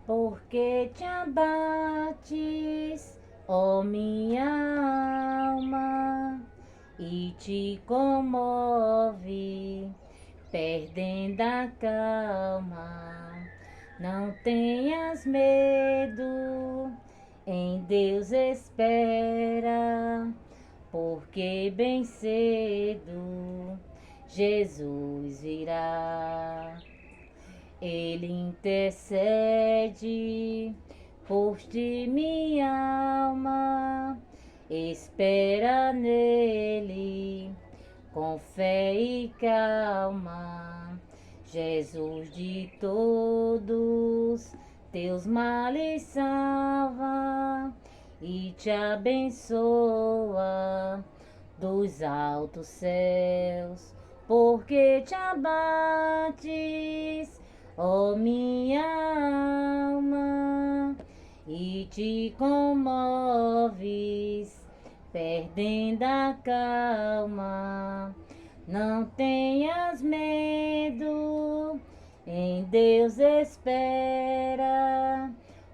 Porque te abates, ó minha alma, e te comove, perdendo a calma. Não tenhas medo, em Deus espera, porque bem cedo Jesus virá. Ele intercede por ti, minha alma, espera nele com fé e calma. Jesus de todos teus males salva e te abençoa dos altos céus, porque te abates, ó minha alma, e te comoves, perdendo a calma. Não tenhas medo, em Deus espera,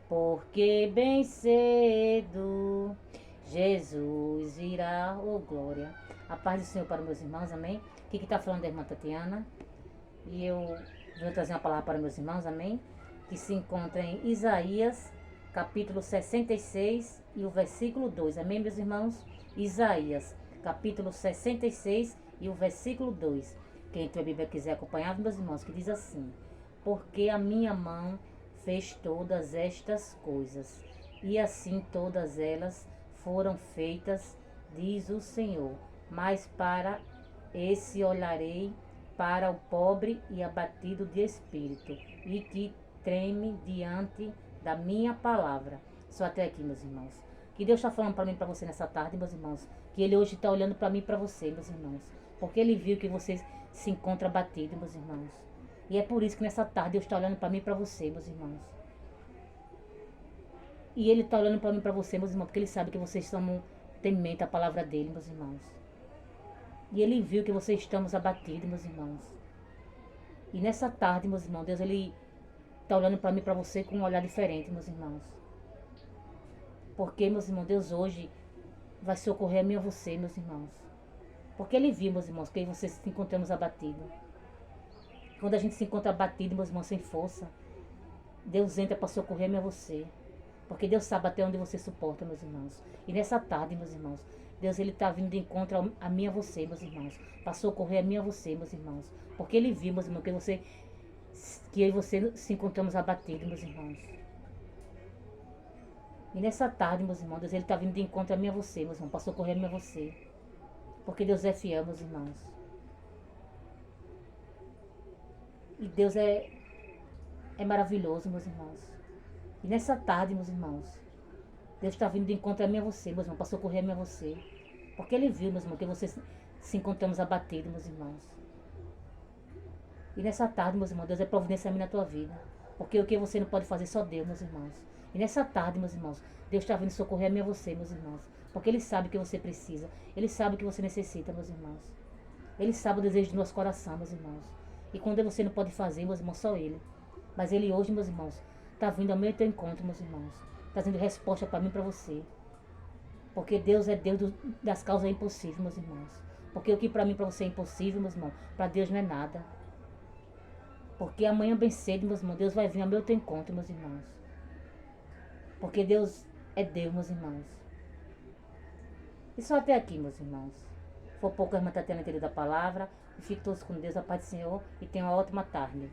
porque bem cedo Jesus virá. Oh, glória. A paz do Senhor para meus irmãos, amém? Aqui que está falando da irmã Tatiana. E eu vou trazer uma palavra para meus irmãos, amém? Que se encontra em Isaías, capítulo 66 e o versículo 2. Amém, meus irmãos? Isaías, capítulo 66 e o versículo 2. Quem tem a Bíblia quiser acompanhar, meus irmãos, que diz assim: porque a minha mão fez todas estas coisas, e assim todas elas foram feitas, diz o Senhor. Mas para esse olharei, para o pobre e abatido de espírito, e que treme diante da minha palavra. Só até aqui, meus irmãos. Que Deus está falando para mim e para você nessa tarde, meus irmãos. Que Ele hoje está olhando para mim e para você, meus irmãos. Porque Ele viu que você se encontra abatido, meus irmãos. E é por isso que nessa tarde Deus está olhando para mim e para você, meus irmãos. E Ele está olhando para mim e para você, meus irmãos, porque Ele sabe que vocês são temente à palavra dEle, meus irmãos. E Ele viu que vocês estamos abatidos, meus irmãos. E nessa tarde, meus irmãos, Deus, Ele está olhando para mim e para você com um olhar diferente, meus irmãos. Porque, meus irmãos, Deus hoje vai socorrer a mim e a você, meus irmãos. Porque Ele viu, meus irmãos, que vocês se encontramos abatidos. Quando a gente se encontra abatido, meus irmãos, sem força, Deus entra para socorrer a mim e a você. Porque Deus sabe até onde você suporta, meus irmãos. E nessa tarde, meus irmãos, Deus, Ele está vindo de encontro a mim e a você, meus irmãos. Para socorrer a mim e a você, meus irmãos. Porque Ele viu, meus irmãos, que eu e você se encontramos abatidos, meus irmãos. E nessa tarde, meus irmãos, Deus, Ele está vindo de encontro a mim e a você, meus irmãos. Para socorrer a mim e a você. Porque Deus é fiel, meus irmãos. E Deus é maravilhoso, meus irmãos. E nessa tarde, meus irmãos, Deus está vindo de encontro a mim e a você, meus irmãos, para socorrer a mim e a você. Porque Ele viu, meus irmãos, que vocês se encontramos abatidos, meus irmãos. E nessa tarde, meus irmãos, Deus é providência a mim na tua vida. Porque o que você não pode fazer, só Deus, meus irmãos. E nessa tarde, meus irmãos, Deus está vindo socorrer a mim e a você, meus irmãos. Porque Ele sabe que você precisa. Ele sabe que você necessita, meus irmãos. Ele sabe o desejo do nosso coração, meus irmãos. E quando você não pode fazer, meus irmãos, só Ele. Mas Ele hoje, meus irmãos, está vindo ao meu teu encontro, meus irmãos. Trazendo resposta para mim e para você. Porque Deus é Deus das causas impossíveis, meus irmãos. Porque o que para mim e para você é impossível, meus irmãos, para Deus não é nada. Porque amanhã bem cedo, meus irmãos, Deus vai vir ao meu teu encontro, meus irmãos. Porque Deus é Deus, meus irmãos. E só até aqui, meus irmãos. For pouco, a irmã Tatiana, querida, da palavra. E fique todos com Deus, a paz do Senhor. E tenha uma ótima tarde.